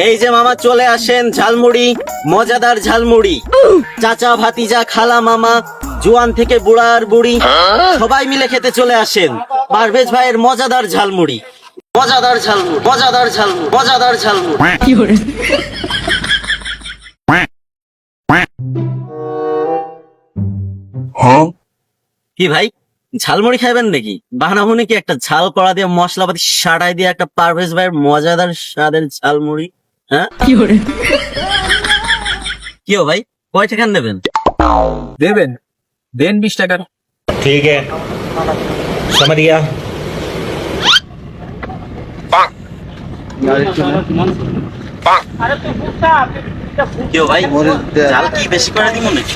এই যে মামা চলে আসেন, ঝালমুড়ি, মজাদার ঝালমুড়ি। চাচা, ভাতিজা, খালা, মামা, জোয়ান থেকে বুড়া আর বুড়ি সবাই মিলে খেতে চলে আসেন পারভেজ ভাইয়ের মজাদার ঝালমুড়ি। মজাদার ঝালমুড়ি, মজাদার ঝালমুড়ি, মজাদার ঝালমুড়ি। কি ভাই, ঝালমুড়ি খাইবেন নাকি? বানাবো নাকি একটা ঝাল করা দিয়ে মশলাপাতি সাটাই দিয়ে একটা পারভেজ ভাইয়ের মজাদার স্বাদের ঝালমুড়ি? হ্যাঁ কি ও ভাই, কয় টাকা নেবেন? দেবেন, দেন 20 টাকার। ठीक है समझ गया কি ও ভাই, ঝাল কি বেশি করে দিব নাকি?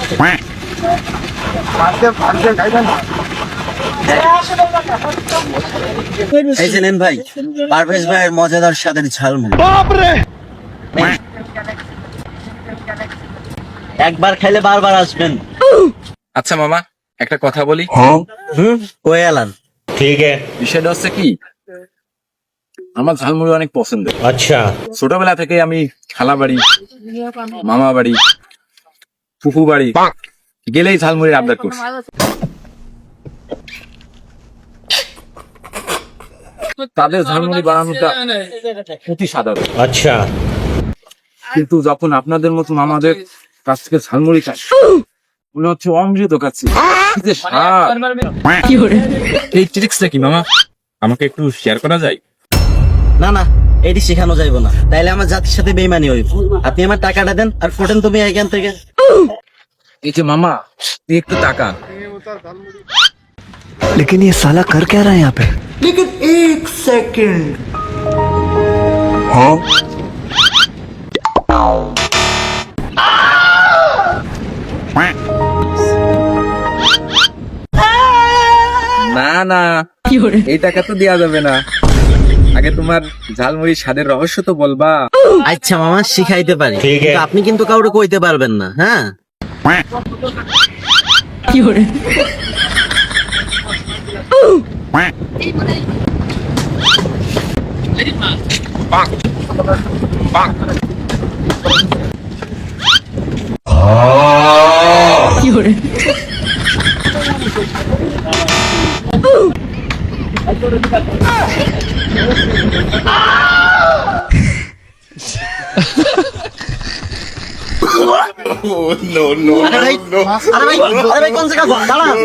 এই যে নেন ভাই, পারভেজ ভাইয়ের মজাদার স্বাদের ঝালমুড়ি। একবার খাইলে বারবার আসবেন। আচ্ছা মামা, একটা কথা বলি। কয়ে এলান। ठीक है বিষয়টা হচ্ছে কি, আমার ঝালমুড়ি অনেক পছন্দ। अच्छा ছোটবেলা থেকে আমি খালা বাড়ি, মামা বাড়ি, ফুফু বাড়ি গেলেই ঝালমুড়ির আবদার করছি। তাদের ঝালমুড়ি বানানোটা অতি সাধারণ, अच्छा কিন্তু যখন আপনাদের মতো মামাদের কাছ থেকে ঝালমুড়ি খাই, মনে হচ্ছে অমৃত খাচ্ছি। কি যে স্বাদ! এই ট্রিক্সটা কি মামা, আমাকে একটু শেয়ার করা যায়? না না, এটি শেখানো যাইব না, তাইলে আমার জাতির সাথে বেইমানি হইব। আপনি আমার টাকাটা দেন আর ফোটেন তুমি এখান থেকে। এই যে মামা, তুই একটু টাকা। लेकिन ये साला कर क्या रहा है यहाँ पे? না না, এই টাকা তো দেওয়া যাবে না, আগে তোমার ঝালমুড়ির স্বাদের রহস্য তো বলবা। আচ্ছা মামা, শিখাইতে পারি, ঠিক আছে। কিন্তু আপনি কিন্তু কাউকে কইতে পারবেন না। হ্যাঁ আরে ভাই, আরে ভাই, আরে ভাই, কোন জায়গা দাঁড়ান।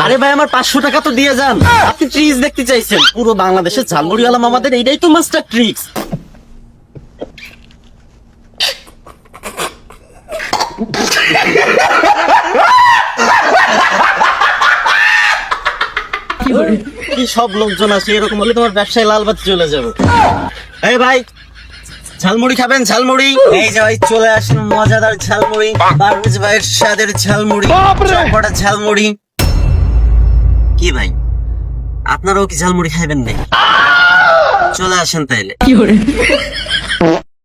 আরে ভাই, আমার 500 টাকা তো দিয়ে যান। আপনি ট্রিক্স দেখতে চাইছেন? পুরো বাংলাদেশের ঝালমুড়িওয়ালা মামাদের এইটাই তো মাস্টার ট্রিক্স। কি সব লোকজন আছে, এরকম হলে তোমার ব্যবসায় লাল বাতি চলে যাবে। এই ভাই, ঝালমুড়ি খাবেন? ঝালমুড়ি এই যে ভাই, চলে আসেন মজাদার ঝালমুড়ি, পারভেজ ভাইয়ের স্বাদের ঝালমুড়ি, চটপটা ঝালমুড়ি। কি ভাই, আপনারাও কি ঝালমুড়ি খাইবেন নাকি? চলে আসেন তাইলে।